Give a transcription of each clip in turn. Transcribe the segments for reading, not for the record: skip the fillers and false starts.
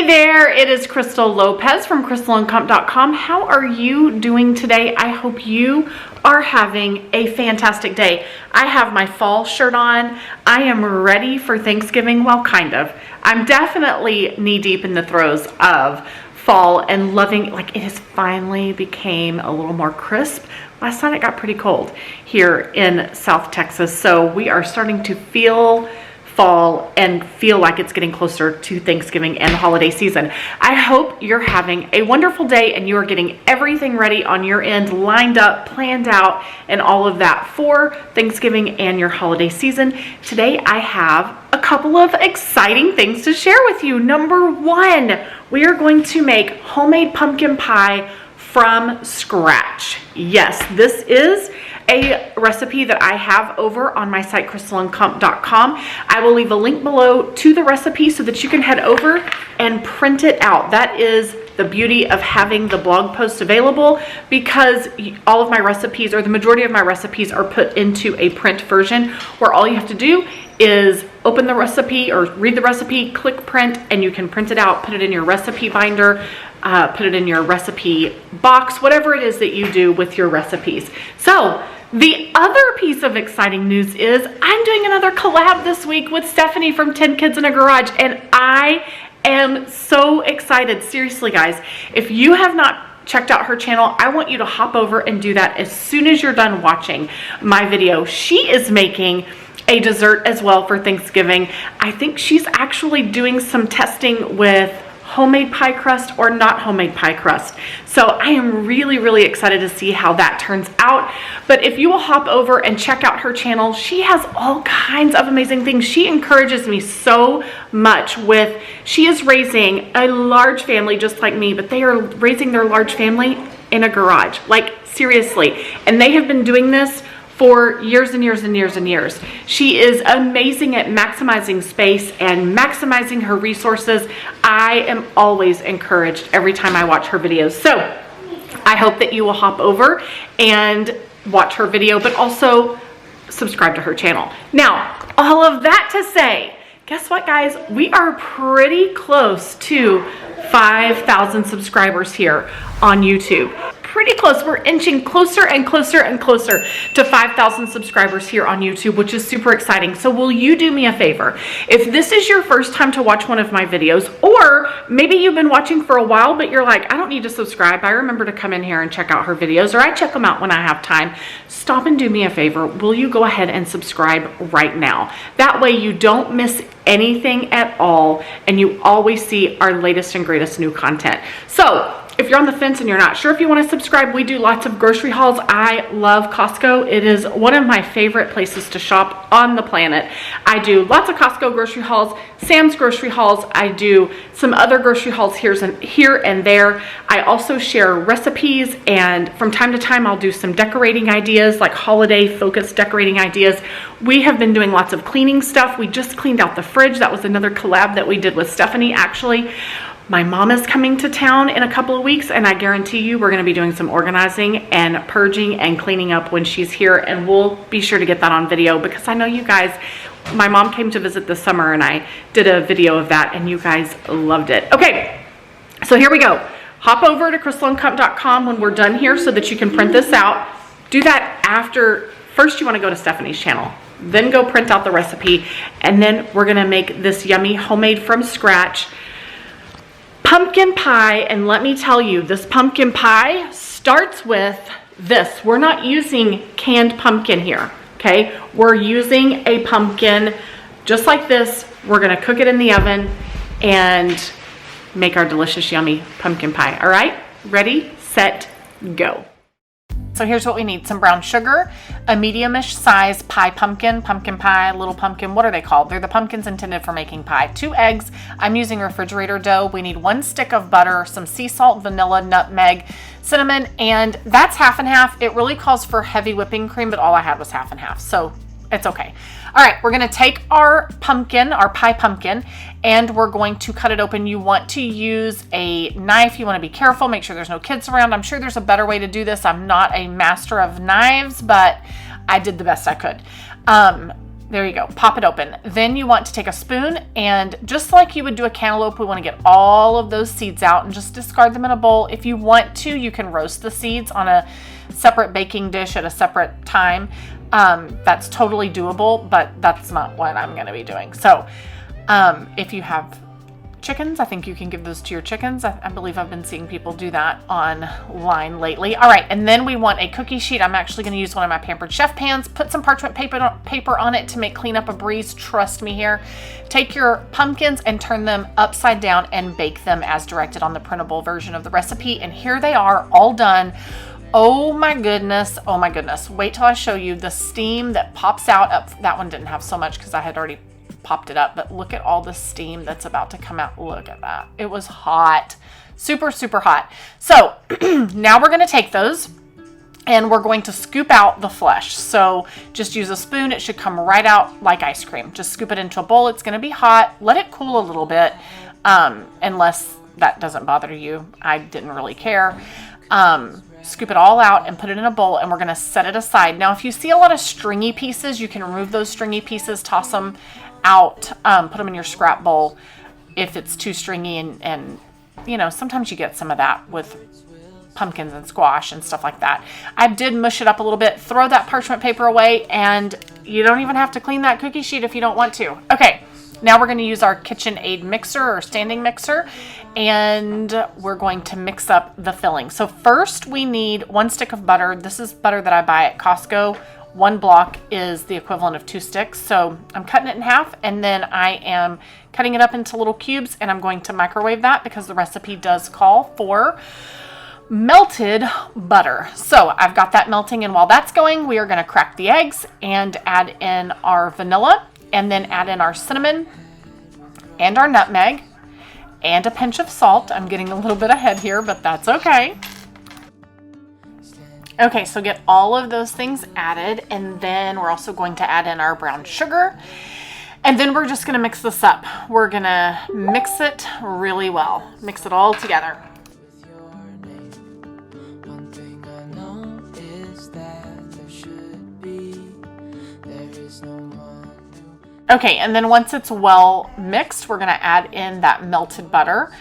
Hey there, it is Crystal Lopez from crystalandcomp.com. How are you doing today? I hope you are having a fantastic day. I have my fall shirt on. I am ready for Thanksgiving. Well, kind of. I'm definitely knee deep in the throes of fall and loving, like, it has finally became a little more crisp. Last night it got pretty cold here in South Texas. So we are starting to feel fall and feel like it's getting closer to Thanksgiving and the holiday season. I hope you're having a wonderful day and you are getting everything ready on your end, lined up, planned out, and all of that for Thanksgiving and your holiday season. Today I have a couple of exciting things to share with you. Number one, we are going to make homemade pumpkin pie from scratch. Yes, this is a recipe that I have over on my site, crystalandcomp.com. I will leave a link below to the recipe so that you can head over and print it out. That is the beauty of having the blog post available, because all of my recipes, or the majority of my recipes, are put into a print version where all you have to do is open the recipe or read the recipe, click print, and you can print it out, put it in your recipe binder, put it in your recipe box, whatever it is that you do with your recipes. So the other piece of exciting news is I'm doing another collab this week with Stephanie from 10 Kids in a Garage, and I am so excited. Seriously, guys, if you have not checked out her channel, I want you to hop over and do that as soon as you're done watching my video. She is making a dessert as well for Thanksgiving. I think she's actually doing some testing with homemade pie crust or not homemade pie crust. So I am really, really excited to see how that turns out. But if you will hop over and check out her channel, she has all kinds of amazing things. She encourages me so much with, she is raising a large family just like me, but they are raising their large family in a garage, like seriously. And they have been doing this for years and years and years and years. She is amazing at maximizing space and maximizing her resources. I am always encouraged every time I watch her videos. So I hope that you will hop over and watch her video, but also subscribe to her channel. Now, all of that to say, guess what, guys? We are pretty close to 5,000 subscribers here on YouTube. Pretty close. We're inching closer and closer and closer to 5,000 subscribers here on YouTube, which is super exciting. So will you do me a favor? If this is your first time to watch one of my videos, or maybe you've been watching for a while, but you're like, I don't need to subscribe. I remember to come in here and check out her videos, or I check them out when I have time. Stop and do me a favor. Will you go ahead and subscribe right now? That way you don't miss anything at all, and you always see our latest and greatest new content. So if you're on the fence and you're not sure if you want to subscribe, we do lots of grocery hauls. I love Costco. It is one of my favorite places to shop on the planet. I do lots of Costco grocery hauls, Sam's grocery hauls. I do some other grocery hauls here and there. I also share recipes, and from time to time I'll do some decorating ideas, like holiday focused decorating ideas. We have been doing lots of cleaning stuff. We just cleaned out the fridge. That was another collab that we did with Stephanie, actually. My mom is coming to town in a couple of weeks, and I guarantee you we're going to be doing some organizing and purging and cleaning up when she's here, and we'll be sure to get that on video, because I know you guys, my mom came to visit this summer and I did a video of that and you guys loved it. Okay, so here we go. Hop over to crystalandcomp.com when we're done here so that you can print this out. Do that after. First you want to go to Stephanie's channel, then go print out the recipe, and then we're going to make this yummy homemade from scratch pumpkin pie. And let me tell you, this pumpkin pie starts with this. We're not using canned pumpkin here, okay? We're using a pumpkin just like this. We're gonna cook it in the oven and make our delicious, yummy pumpkin pie. All right, ready, set, go. So here's what we need: some brown sugar, a medium-ish size pie pumpkin pie, little pumpkin, what are they called? They're the pumpkins intended for making pie. 2 eggs. I'm using refrigerator dough. We need 1 stick of butter, some sea salt, vanilla, nutmeg, cinnamon, and that's half and half. It really calls for heavy whipping cream, but all I had was half and half, so it's okay. All right, we're gonna take our pumpkin, our pie pumpkin, and we're going to cut it open. You want to use a knife. You wanna be careful, make sure there's no kids around. I'm sure there's a better way to do this. I'm not a master of knives, but I did the best I could. There you go. Pop it open. Then you want to take a spoon and just like you would do a cantaloupe, we want to get all of those seeds out and just discard them in a bowl. If you want to, you can roast the seeds on a separate baking dish at a separate time. That's totally doable, but that's not what I'm going to be doing. So if you have chickens, I think you can give those to your chickens. I believe I've been seeing people do that online lately. All right, and then we want a cookie sheet. I'm actually going to use one of my Pampered Chef pans. Put some parchment paper on it to make cleanup a breeze. Trust me here. Take your pumpkins and turn them upside down and bake them as directed on the printable version of the recipe. And here they are, all done. Oh my goodness. Oh my goodness. Wait till I show you the steam that pops out. That one didn't have so much because I had already popped it up, but look at all the steam that's about to come out. Look at that. It was hot. Super, super hot. So now we're going to take those and we're going to scoop out the flesh. So just use a spoon. It should come right out like ice cream. Just scoop it into a bowl. It's going to be hot. Let it cool a little bit, unless that doesn't bother you. I didn't really care. Scoop it all out and put it in a bowl, and we're going to set it aside. Now, if you see a lot of stringy pieces, you can remove those stringy pieces, toss them out, put them in your scrap bowl if it's too stringy, and you know, sometimes you get some of that with pumpkins and squash and stuff like that. I did mush it up a little bit. Throw that parchment paper away, and you don't even have to clean that cookie sheet if you don't want to. Okay, now we're going to use our KitchenAid mixer or standing mixer, and we're going to mix up the filling. So first we need 1 stick of butter. This is butter that I buy at Costco. 1 block is the equivalent of 2 sticks. So I'm cutting it in half, and then I am cutting it up into little cubes, and I'm going to microwave that because the recipe does call for melted butter. So I've got that melting, and while that's going, we are going to crack the eggs and add in our vanilla, and then add in our cinnamon and our nutmeg and a pinch of salt. I'm getting a little bit ahead here, but that's okay. Okay, so get all of those things added, and then we're also going to add in our brown sugar, and then we're just going to mix this up. We're going to mix it really well. Mix it all together. Okay, and then once it's well mixed, we're going to add in that melted butter.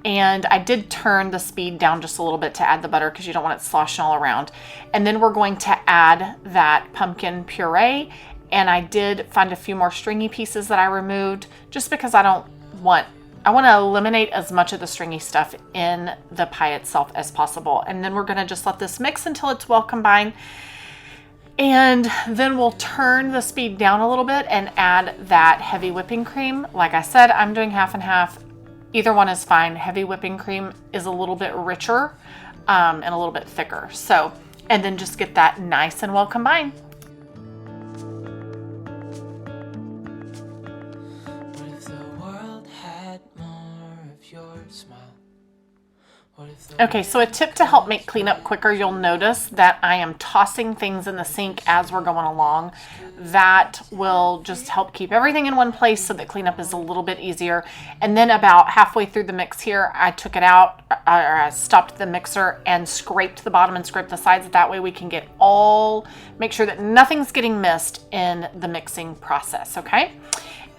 And I did turn the speed down just a little bit to add the butter because you don't want it sloshing all around. And then we're going to add that pumpkin puree. And I did find a few more stringy pieces that I removed just because I want to eliminate as much of the stringy stuff in the pie itself as possible. And then we're going to just let this mix until it's well combined. And then we'll turn the speed down a little bit and add that heavy whipping cream. Like I said, I'm doing half and half. Either one is fine. Heavy whipping cream is a little bit richer and a little bit thicker. So, and then just get that nice and well combined. What if the world had more of your smile? Okay, so a tip to help make cleanup quicker, you'll notice that I am tossing things in the sink as we're going along. That will just help keep everything in one place so that cleanup is a little bit easier. And then about halfway through the mix here, I took it out, or I stopped the mixer and scraped the bottom and scraped the sides. That way we can make sure that nothing's getting missed in the mixing process, okay?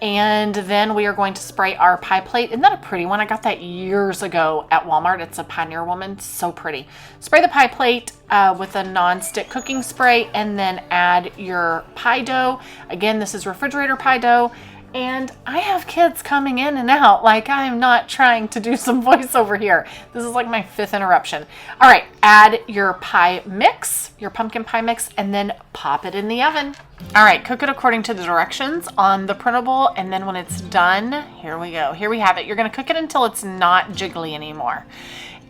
And then we are going to spray our pie plate. Isn't that a pretty one? I got that years ago at Walmart. It's a Pioneer Woman. So pretty. Spray the pie plate with a non-stick cooking spray, and then add your pie dough. Again, this is refrigerator pie dough. And I have kids coming in and out. Like, I am not trying to do some voiceover here. This is like my 5th interruption. All right, add your pie mix, your pumpkin pie mix, and then pop it in the oven. All right, cook it according to the directions on the printable, and then when it's done, here we go. Here we have it. You're gonna cook it until it's not jiggly anymore.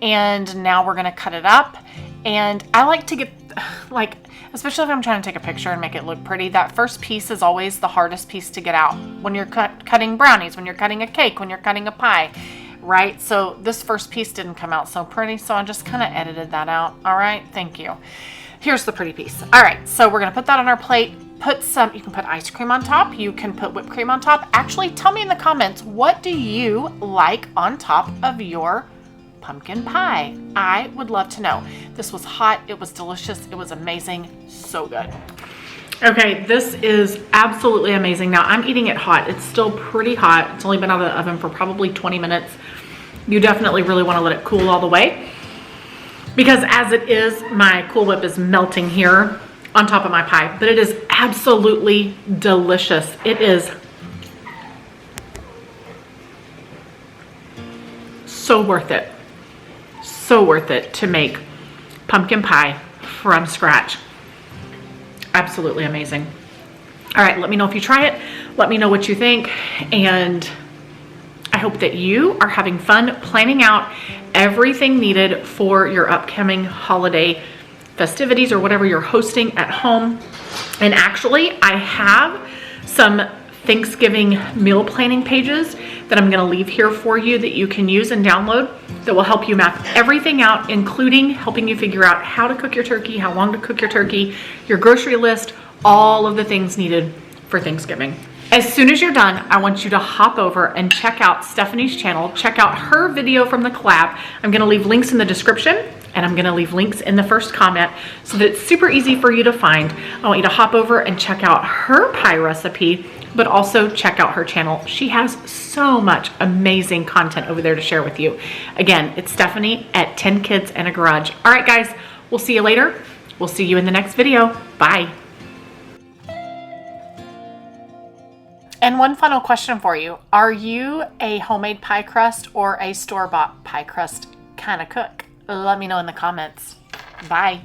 And now we're gonna cut it up. And I like to get, especially if I'm trying to take a picture and make it look pretty, that first piece is always the hardest piece to get out. When you're cutting brownies, when you're cutting a cake, when you're cutting a pie, right? So this first piece didn't come out so pretty, so I just kind of edited that out. All right, thank you. Here's the pretty piece. All right, so we're gonna put that on our plate. You can put ice cream on top, you can put whipped cream on top. Actually, tell me in the comments, what do you like on top of your pumpkin pie? I would love to know. This was hot, it was delicious, it was amazing, so good. Okay, this is absolutely amazing. Now I'm eating it hot. It's still pretty hot. It's only been out of the oven for probably 20 minutes. You definitely really want to let it cool all the way, because as it is, my Cool Whip is melting here on top of my pie, but it is absolutely delicious. It is so worth it. So worth it to make pumpkin pie from scratch. Absolutely amazing. All right, let me know if you try it. Let me know what you think. And I hope that you are having fun planning out everything needed for your upcoming holiday festivities or whatever you're hosting at home. And actually, I have some Thanksgiving meal planning pages that I'm going to leave here for you that you can use and download that will help you map everything out, including helping you figure out how to cook your turkey, how long to cook your turkey, your grocery list, all of the things needed for Thanksgiving. As soon as you're done, I want you to hop over and check out Stephanie's channel. Check out her video from the collab. I'm going to leave links in the description, and I'm going to leave links in the first comment so that it's super easy for you to find. I want you to hop over and check out her pie recipe, but also check out her channel. She has so much amazing content over there to share with you. Again, it's Stephanie at 10 Kids and a Garage. All right, guys, we'll see you later. We'll see you in the next video. Bye. And one final question for you. Are you a homemade pie crust or a store-bought pie crust kind of cook? Let me know in the comments. Bye.